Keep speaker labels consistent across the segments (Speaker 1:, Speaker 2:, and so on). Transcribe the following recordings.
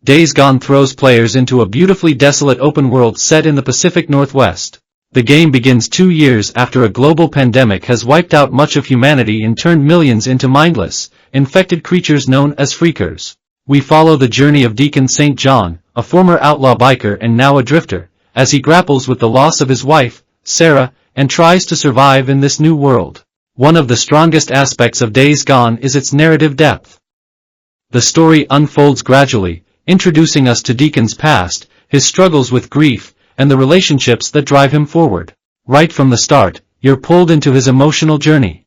Speaker 1: Days Gone throws players into a beautifully desolate open world set in the Pacific Northwest. The game begins 2 years after a global pandemic has wiped out much of humanity and turned millions into mindless, infected creatures known as freakers. We follow the journey of Deacon St. John, a former outlaw biker and now a drifter, as he grapples with the loss of his wife, Sarah, and tries to survive in this new world. One of the strongest aspects of Days Gone is its narrative depth. The story unfolds gradually, introducing us to Deacon's past, his struggles with grief, and the relationships that drive him forward. Right from the start, you're pulled into his emotional journey.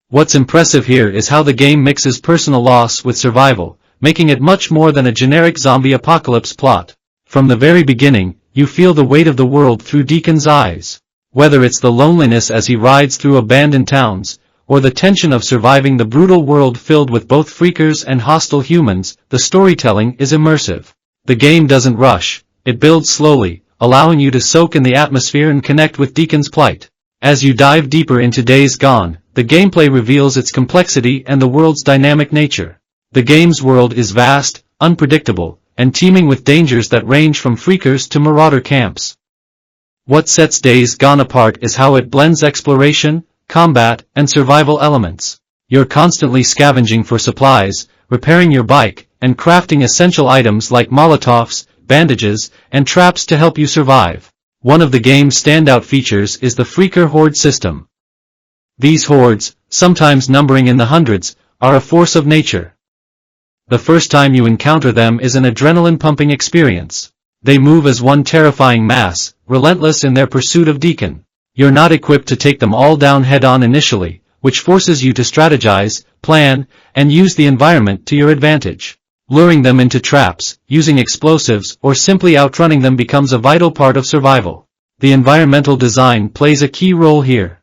Speaker 1: What's impressive here is how the game mixes personal loss with survival, making it much more than a generic zombie apocalypse plot. From the very beginning, you feel the weight of the world through Deacon's eyes. Whether it's the loneliness as he rides through abandoned towns, or the tension of surviving the brutal world filled with both freakers and hostile humans, the storytelling is immersive. The game doesn't rush, it builds slowly, allowing you to soak in the atmosphere and connect with Deacon's plight. As you dive deeper into Days Gone, the gameplay reveals its complexity and the world's dynamic nature. The game's world is vast, unpredictable, and teeming with dangers that range from freakers to marauder camps. What sets Days Gone apart is how it blends exploration, combat, and survival elements. You're constantly scavenging for supplies, repairing your bike, and crafting essential items like Molotovs, bandages, and traps to help you survive. One of the game's standout features is the Freaker Horde system. These hordes, sometimes numbering in the hundreds, are a force of nature. The first time you encounter them is an adrenaline-pumping experience. They move as one terrifying mass, relentless in their pursuit of Deacon. You're not equipped to take them all down head-on initially, which forces you to strategize, plan, and use the environment to your advantage. Luring them into traps, using explosives, or simply outrunning them becomes a vital part of survival. The environmental design plays a key role here.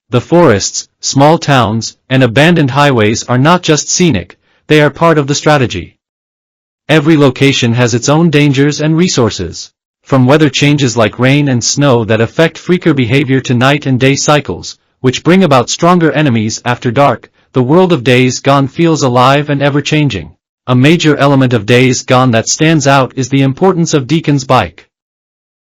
Speaker 1: The forests, small towns, and abandoned highways are not just scenic, they are part of the strategy. Every location has its own dangers and resources. From weather changes like rain and snow that affect freaker behavior to night and day cycles, which bring about stronger enemies after dark, the world of Days Gone feels alive and ever-changing. A major element of Days Gone that stands out is the importance of Deacon's bike.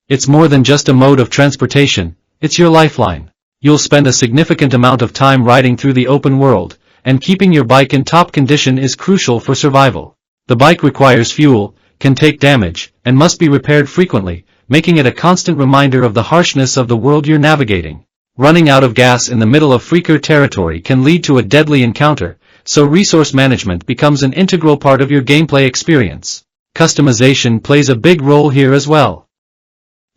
Speaker 1: It's more than just a mode of transportation, it's your lifeline. You'll spend a significant amount of time riding through the open world, and keeping your bike in top condition is crucial for survival. The bike requires fuel, can take damage, and must be repaired frequently, making it a constant reminder of the harshness of the world you're navigating. Running out of gas in the middle of freaker territory can lead to a deadly encounter, so resource management becomes an integral part of your gameplay experience. Customization plays a big role here as well.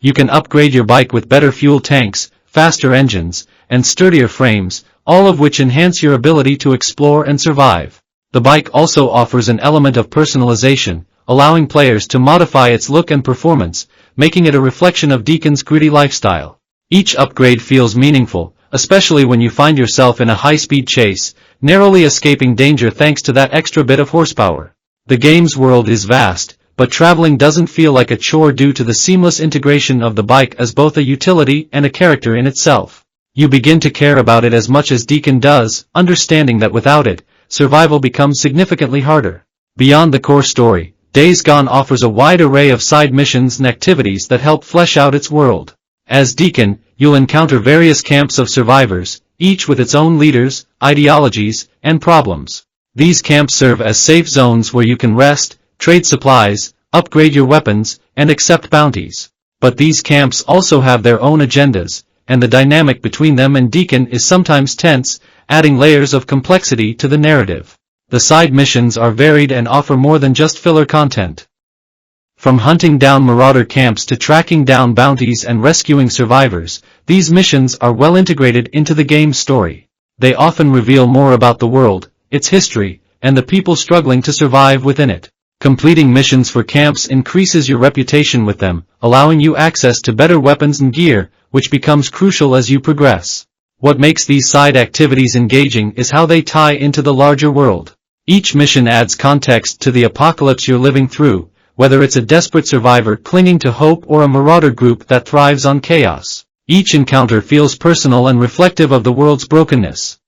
Speaker 1: You can upgrade your bike with better fuel tanks, faster engines, and sturdier frames, all of which enhance your ability to explore and survive. The bike also offers an element of personalization, allowing players to modify its look and performance, making it a reflection of Deacon's gritty lifestyle. Each upgrade feels meaningful, especially when you find yourself in a high-speed chase, narrowly escaping danger thanks to that extra bit of horsepower. The game's world is vast, but traveling doesn't feel like a chore due to the seamless integration of the bike as both a utility and a character in itself. You begin to care about it as much as Deacon does, understanding that without it, survival becomes significantly harder. Beyond the core story, Days Gone offers a wide array of side missions and activities that help flesh out its world. As Deacon, you'll encounter various camps of survivors, each with its own leaders, ideologies, and problems. These camps serve as safe zones where you can rest, trade supplies, upgrade your weapons, and accept bounties. But these camps also have their own agendas, and the dynamic between them and Deacon is sometimes tense, adding layers of complexity to the narrative. The side missions are varied and offer more than just filler content. From hunting down marauder camps to tracking down bounties and rescuing survivors, these missions are well integrated into the game's story. They often reveal more about the world, its history, and the people struggling to survive within it. Completing missions for camps increases your reputation with them, allowing you access to better weapons and gear, which becomes crucial as you progress. What makes these side activities engaging is how they tie into the larger world. Each mission adds context to the apocalypse you're living through, whether it's a desperate survivor clinging to hope or a marauder group that thrives on chaos. Each encounter feels personal and reflective of the world's brokenness.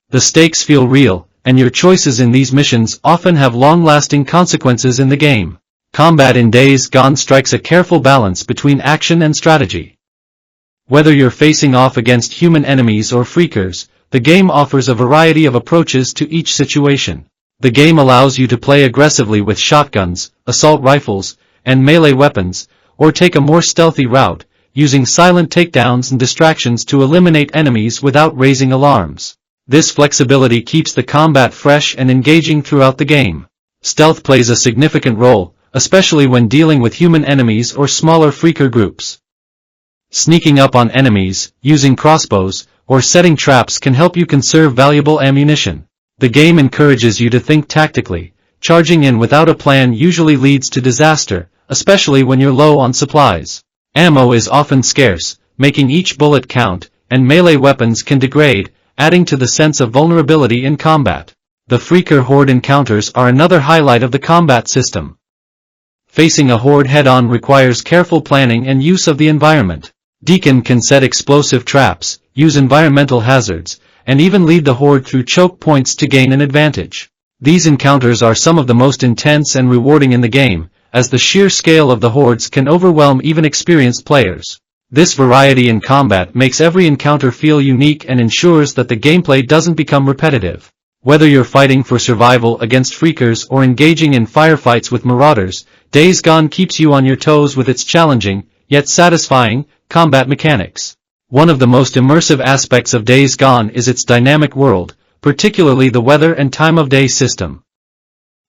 Speaker 1: The stakes feel real, and your choices in these missions often have long-lasting consequences in the game. Combat in Days Gone strikes a careful balance between action and strategy. Whether you're facing off against human enemies or freakers, the game offers a variety of approaches to each situation. The game allows you to play aggressively with shotguns, assault rifles, and melee weapons, or take a more stealthy route, using silent takedowns and distractions to eliminate enemies without raising alarms. This flexibility keeps the combat fresh and engaging throughout the game. Stealth plays a significant role, especially when dealing with human enemies or smaller freaker groups. Sneaking up on enemies, using crossbows, or setting traps can help you conserve valuable ammunition. The game encourages you to think tactically. Charging in without a plan usually leads to disaster, especially when you're low on supplies. Ammo is often scarce, making each bullet count, and melee weapons can degrade, adding to the sense of vulnerability in combat. The Freaker Horde encounters are another highlight of the combat system. Facing a horde head-on requires careful planning and use of the environment. Deacon can set explosive traps, use environmental hazards, and even lead the horde through choke points to gain an advantage. These encounters are some of the most intense and rewarding in the game, as the sheer scale of the hordes can overwhelm even experienced players. This variety in combat makes every encounter feel unique and ensures that the gameplay doesn't become repetitive. Whether you're fighting for survival against freakers or engaging in firefights with marauders, Days Gone keeps you on your toes with its challenging, yet satisfying, combat mechanics. One of the most immersive aspects of Days Gone is its dynamic world, particularly the weather and time of day system.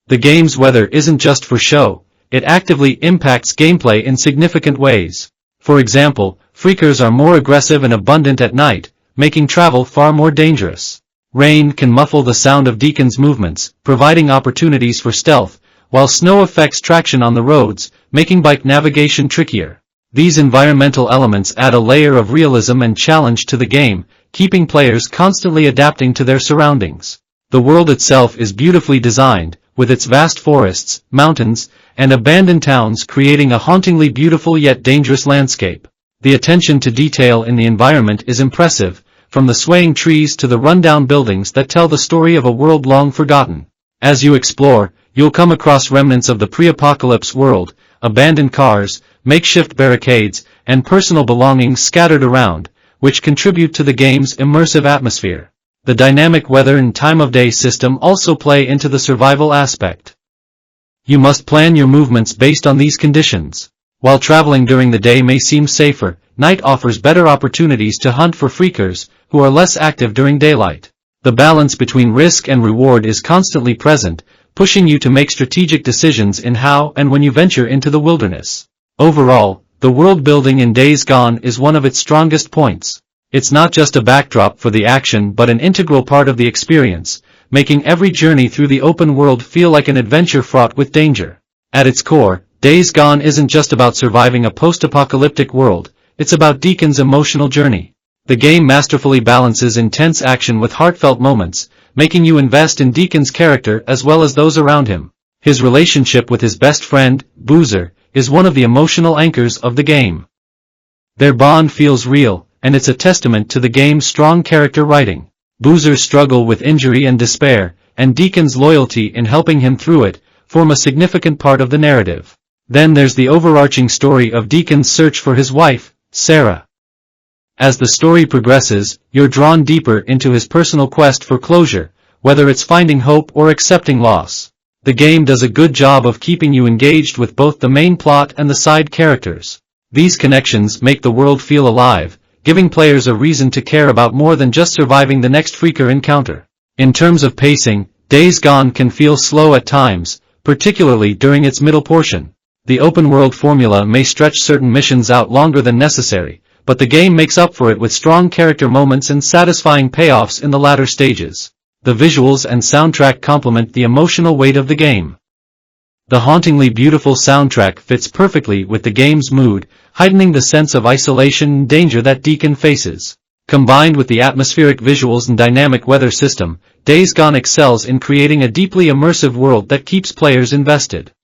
Speaker 1: The game's weather isn't just for show, it actively impacts gameplay in significant ways. For example, freakers are more aggressive and abundant at night, making travel far more dangerous. Rain can muffle the sound of Deacon's movements, providing opportunities for stealth, while snow affects traction on the roads, making bike navigation trickier. These environmental elements add a layer of realism and challenge to the game, keeping players constantly adapting to their surroundings. The world itself is beautifully designed, with its vast forests, mountains, and abandoned towns creating a hauntingly beautiful yet dangerous landscape. The attention to detail in the environment is impressive, from the swaying trees to the rundown buildings that tell the story of a world long forgotten. As you explore, you'll come across remnants of the pre-apocalypse world, abandoned cars, makeshift barricades, and personal belongings scattered around, which contribute to the game's immersive atmosphere. The dynamic weather and time of day system also play into the survival aspect. You must plan your movements based on these conditions. While traveling during the day may seem safer, night offers better opportunities to hunt for freakers, who are less active during daylight. The balance between risk and reward is constantly present, pushing you to make strategic decisions in how and when you venture into the wilderness. Overall, the world building in Days Gone is one of its strongest points. It's not just a backdrop for the action but an integral part of the experience, making every journey through the open world feel like an adventure fraught with danger. At its core, Days Gone isn't just about surviving a post-apocalyptic world, it's about Deacon's emotional journey. The game masterfully balances intense action with heartfelt moments, making you invest in Deacon's character as well as those around him. His relationship with his best friend, Boozer, is one of the emotional anchors of the game. Their bond feels real, and it's a testament to the game's strong character writing. Boozer's struggle with injury and despair, and Deacon's loyalty in helping him through it, form a significant part of the narrative. Then there's the overarching story of Deacon's search for his wife, Sarah. As the story progresses, you're drawn deeper into his personal quest for closure, whether it's finding hope or accepting loss. The game does a good job of keeping you engaged with both the main plot and the side characters. These connections make the world feel alive, giving players a reason to care about more than just surviving the next freaker encounter. In terms of pacing, Days Gone can feel slow at times, particularly during its middle portion. The open-world formula may stretch certain missions out longer than necessary, but the game makes up for it with strong character moments and satisfying payoffs in the latter stages. The visuals and soundtrack complement the emotional weight of the game. The hauntingly beautiful soundtrack fits perfectly with the game's mood, heightening the sense of isolation and danger that Deacon faces. Combined with the atmospheric visuals and dynamic weather system, Days Gone excels in creating a deeply immersive world that keeps players invested.